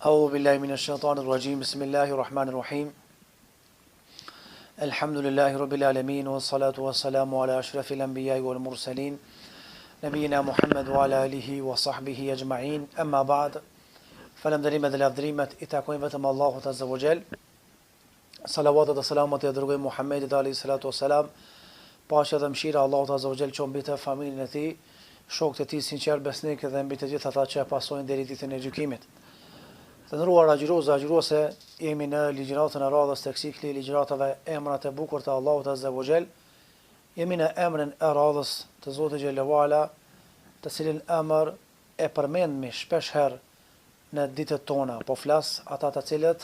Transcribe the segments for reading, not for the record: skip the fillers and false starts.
أعوذ بالله من الشيطان الرجيم بسم الله الرحمن الرحيم الحمد لله رب العالمين والصلاة والسلام على أشرف الأنبياء والمرسلين نبينا محمد وعلى آله وصحبه أجمعين أما بعد فلندريم dhe lavdrimet I takojnë vetëm Allahut Azza wa Jall. Salavatet dhe selamat I dërgojmë Muhammedit alayhi salatu wassalam. Paqja dhe mëshira Allahut Azza wa Jall qoftë mbi të familjen e tij, shokët e tij sinqert besnikë dhe mbi të gjithë ata që e pasojnë deri ditën e gjykimit. Të nderuar agjëruese, jemi në ligjëratën e radhës tek cikli I ligjëratave emrat e bukur të Allahut Azza wa Jall. Jemi në emrin e radhës të Zotit xhallahu ala, të cilin emër e përmendmi shpesh herë në ditët tona, po flas ata të cilët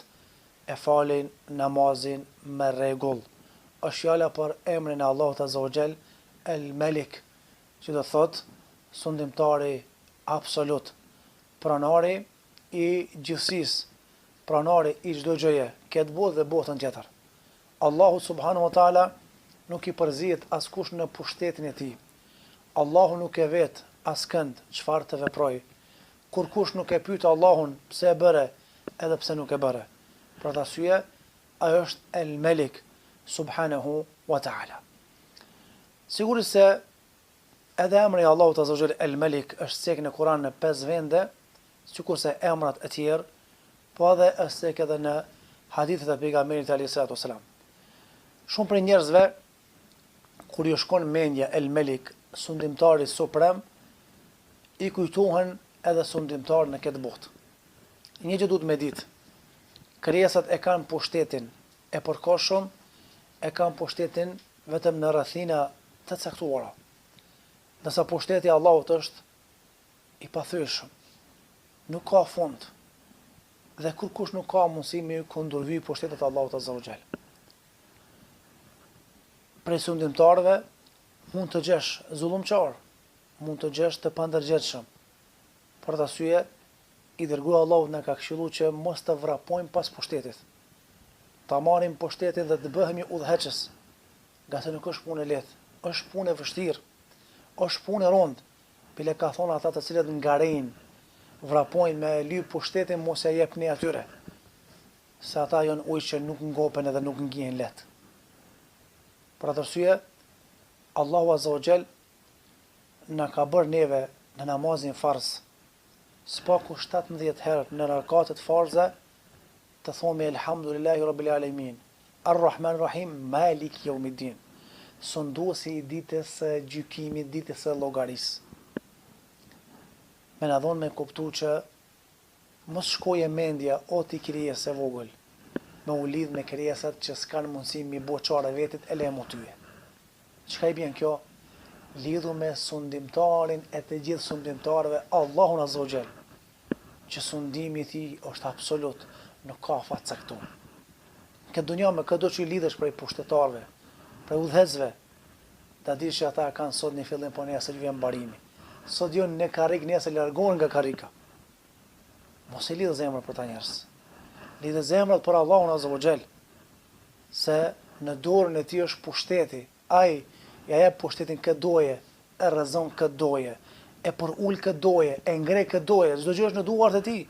e falin namazin me rregull. Është fjala për emrin e Allahut Azza wa Jall, El Malik, që do thot sundimtari absolut, pronari I gjithësisë, pronari I çdo gjëje, këtë botë dhe botën tjetër. Allahu subhanahu wa taala nuk I përzihet askush në pushtetin e tij. Allahu nuk e vet askënd çfarë të veprojë. Kur kush nuk e pyet Allahun pse e bëre, edhe pse nuk e bëre. Për atë arsye, ai është El Malik subhanahu wa taala. Sigurisht se edhe emri I Allahut Azza wa Jall El Malik është cek në Kur'an në 5 vende, sikurse emrat e tjerë, po edhe është cek edhe në hadithet e pejgamberit alayhi salatu wasalam. Shumë prej njerëzve kur ju shkon mendja El Malik, sundimtari suprem, I kujtohen edhe sundimtar në këtë botë. Një gjë duhet me ditë, krijesat e kanë pushtetin e përkohshëm, e kanë pushtetin vetëm në rrethina të caktuara. Nësa pushteti I Allahut është I pathyeshëm, nuk ka fund, dhe kur kush nuk ka mundësi me kundërvy pushtetet e Allahut Azza wa Jall. Prej sundimtarëve mund të gjesh zullumçar, mund të gjesh të pandërgjetshëm. Për të arsye, I dërguar Allahu na ka këshilluar që mos të vrapojmë pas pushtetit. Ta marrim pushtetin dhe të bëhemi udhëheqës, gazet nuk është punë e lehtë, është punë e vështirë, është punë e rëndë. Bile ka thonë ata të cilët ngarejnë, vrapojnë me lyp pushtetin, mos ja jepni atyre, se ata janë ujë që nuk ngopen edhe nuk ngjihen lehtë. Për atë arsye, Allahu Azza wa Jall na ka bërë neve në namazin farz, spaku 17 herë në rakatet farza, të thomi Elhamdulillahi Rabbil Alamin, Ar-Rahman Rahim, Malik Yawmiddin, sunduesi I ditës së gjykimit, ditës së llogarisë. Me na dhon me kuptu që mos shkoje mendja o ti krijesë e vogël, me u lidh me krijesat që s'kan mundësi mi bo çare vetit e lemo tyje. Çka I bjen kjo? Lidhu me sundimtarin e të gjithë sundimtarëve, Allahun Azza wa Jall, që sundimi I tij është absolut, nuk ka fat caktuar. Këtë dunja me këdo që I lidhesh prej pushtetarëve, prej udhëhecëve, ta dish që ata kanë sot një fillim, po nesër vjen mbarimi. Sot jo në karrik, nesër largohen nga karrika. Mos I lidh zemrën për ta njerëz. Lidh zemrën për Allahun Azza wa Jall, se në dorën e tij është pushteti. Ai ja jep pushtetin këtë doje, e rrezon këtë doje, e përul këtë doje, e ngre këtë doje, çdo gjë është në duart e tij.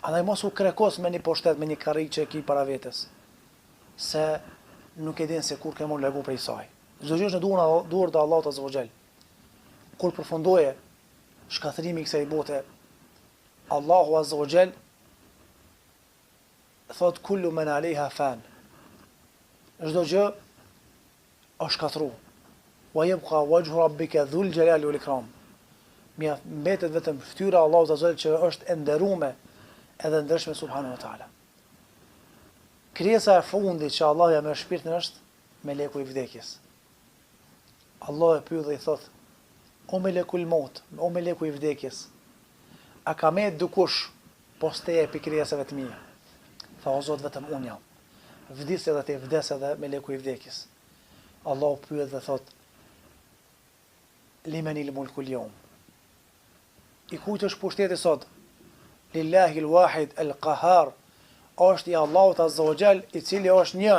Andaj mos u krekos me një pushtet, me një karrik që e ki para vetes, se nuk e din se kur ke mund largu prej saj. Çdo gjë është në duart e Allahut Azza wa Jall. Kur përfundoje shkatërimi I kësaj bote, Allahu Azza wa Jall thot kullu men alejha fan. Çdo gjë është shkatru. Wa yabqa wajhu rabbika dhul jalali wal ikram. Mbetet vetëm fytyra e Allahut Azza wa Jall që është e nderuar edhe ndershme subhanahu wa taala. Krijesa e fundit që Allah ja merr shpirtin është meleku I vdekjes. Allah e pyet dhe I thot: O melekul maut, o meleku I vdekjes, a ka me dukush posteje për krijesave të mia? Tha, o Zot, vetëm unë jam. Vdis edhe te vdes edhe meleku I vdekjes. Allahu pyet dhe thot: Limenil mulkul yawm. I kujt është pushteti sot? Lillahi al-wahid al-qahar. Është I Allahut Azza wa Jall, I cili është një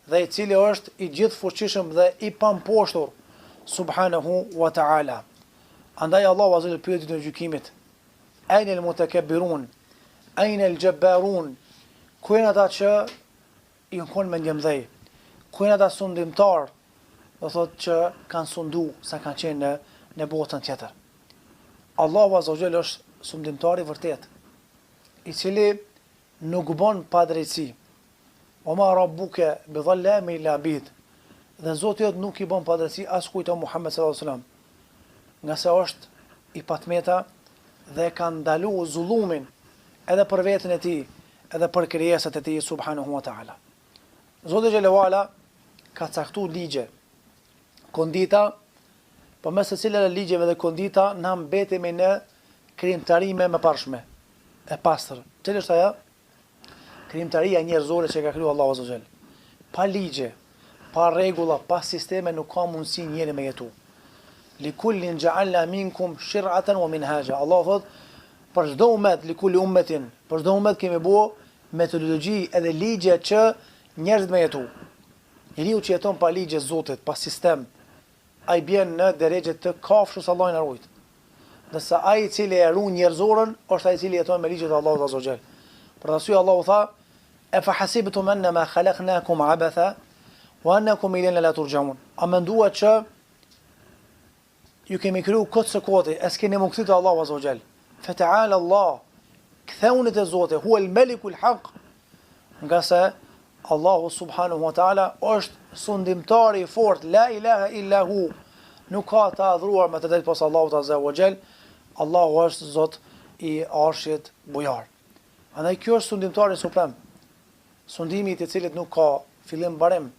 dhe I cili është I gjithfuqishëm dhe I pamposhtur subhanahu wa ta'ala. Andaj Allahu Azza wa Jall pyet ditën e gjykimit: Aina al-mutakabbirun? Ajnë el gjebberun, ku janë ata që i në me ndjemdhej, ku janë ata sundimtar, do thot që kanë sundu, sa kanë qenë në botën tjetër. Allahu Azza wa Jalla është sundimtari vërtet, i cili nuk bon pa drejtësi. O ma rabbuke bi dhallami lil abid. Dhe Zoti jot nuk i bon pa drejtësi as kujt o Muhammed sallallahu alaihi wasallam. Nga se është i patmeta dhe ka ndalu zullumin edhe për veten e tij, edhe për krijesat e tij subhanahu wa taala. Zoti xhelalu ala ka caktuar ligje, kondita, përmes së cilave ligjeve dhe kondita na mbetemi në krijimtari më parshme, e pastër. Cila është ajo? Krijimtaria njerëzore që ka krijuar Allahu azza wa jall. Pa ligje, pa rregulla, pa sisteme nuk ka mundësi njeri me jetu. Likullin ja'alna minkum shir'atan wa minhaja. Allah thot për çdo ummet, likulli ummetin, për çdo ummet kemi bërë metodologji edhe ligje që njerëzit me jetu. Njeriu që jeton pa ligje Zotit, pa sistem, ai bjen në drejtë të kafshës Allahu na ruajt. Nëse ai i cili e ruan njerëzorën, është ai i cili jeton me ligjet e Allahut azza wa jall. Për arsye Allahu tha: "E fa hasibtum annama khalaqnakum abatha wa annakum ilayna la turja'un." A menduat që ju kemi kriju këtë së kote, e s'keni më këthy të Allahu azza wa jall. Fa ta'ala Allah, ktheunet e Zotit, hua al-maliku al-haq. Nga se Allahu subhanahu wa ta'ala është sundimtari i fort, la ilaha illa hu. Nuk ka të adhuruar me të drejtë pas Allahut azza wa jall. Allahu është Zot i arshit bujar. Andaj kjo është sundimtari suprem. Sundimi i të cilit nuk ka fillim barim.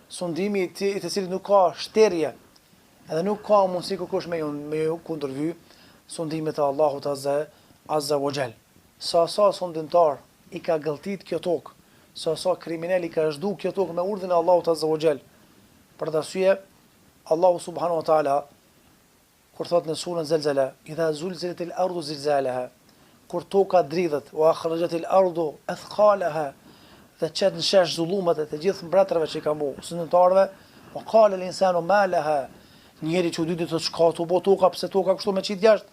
Sundimi i të cilit nuk ka shterje. Edhe nuk ka mundësi kush me ju kundërvy sundimet e Allahut azza wa jall. Sa sundimtar i ka gëlltit kjo tokë, sa kriminal i ka zhdu kjo tokë me urdhën e Allahut azza wa jall. Për të arsye, Allahu subhanahu wa taala kur thot në surën Zelzala, idha zulzilatil ardu zilzalaha, kur toka dridhet, wa akhrajatil ardu athqalaha, dhe çet në shesh zullumet e të gjithë mbretërve që i kanë bërë, sundimtarëve, wa qala al-insanu ma laha, njeri që dy të shka të bo toka, pse toka kështu me qitë jashtë.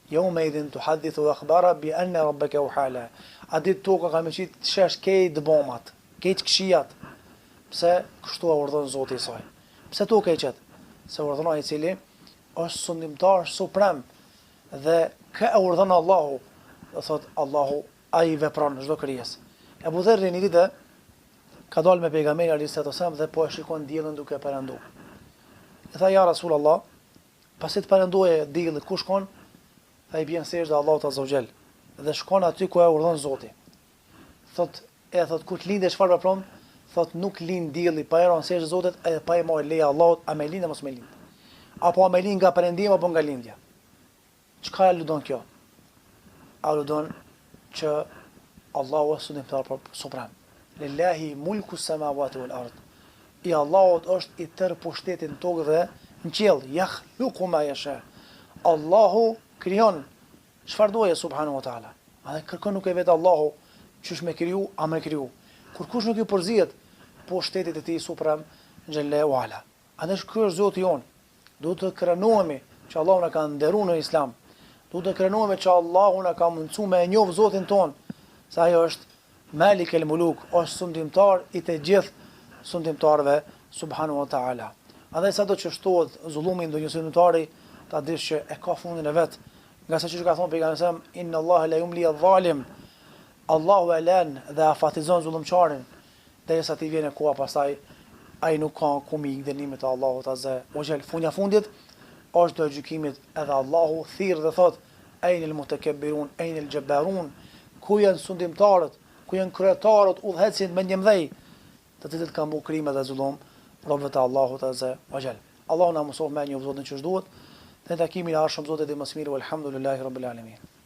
Yawma idhin tuhaddithu akhbara bi anna rabbaka uhala. A ditë toka ka me qitë shesh kejt dëbomat, kejt këshijat. Pse kështu e urdhën Zoti i saj. Pse toka i qetë? Se urdhëna i cili është sundimtar suprem dhe ka e urdhën Allahu, dhe thot Allahu a i vepron çdo krijesë. Ebu Dherri një ditë ka dalë me pejgamberin alayhis salam dhe po e shikon diellin duke perëndu. E tha, ja Rasulullah, pasi të perëndoje diellit, ku shkon? Tha, i bjen sejdë Allahut azza wa jall dhe shkon aty ku e urdhon Zoti. Thot, ku të lindë çfarë vepron? Thot, nuk lind dielli pa e rënë sejdë Zotit edhe pa e marrë leja Allahut, a me lind apo mos me lind. Apo a me lind nga perëndimi apo nga lindja. Çka aludon kjo? Aludon që Allahu është sundimtar suprem. Lillahi mulku samawati wal ard. I Allahut është i tërë pushtetin në tokë dhe në qiell. Yakhluqu ma yasha. Allahu krijon çfarë doje subhanahu wa taala. A dhe kërkon nuk e vetë Allahu çish me kriju, a me kriju. Kur kush nuk i përzihet pushtetit e tij suprem xhelle wala. A dhe ky është Zoti jon. Duhet të krenohemi që Allahu na ka nderuar në Islam. Duhet të krenohemi që Allahu na ka mundsuar me njoh Zotin ton, se ajo është Malik el Muluk, është sundimtar i të gjithë sundimtarëve subhanahu wa taala. Andaj sado që shtohet zullumi ndonjë sundimtari, ta dish që e ka fundin e vet. Nga sa që ka thonë pejgamberi, inna Allah la yumli adh-dhalim. Allahu e lën dhe afatizon zullumçarin, derisa ti vjen koha pastaj ai nuk ka ku mi dënimet e Allahut azza wa jall. Funja fundit është do gjykimit edhe Allahu thirr dhe thot ainel mutakabbirun ainel jabbarun, ku janë sundimtarët, ku janë kryetarët, udhëhecit me ndjemdhej, të cilët kanë bërë krime dhe zullum robëve të Allahut azza wa jall. Allahu na mëson me një Zotin që duhet. Në takimin e ardhshëm Zotit dhe mësimiru, alhamdulillahi rabbil alamin.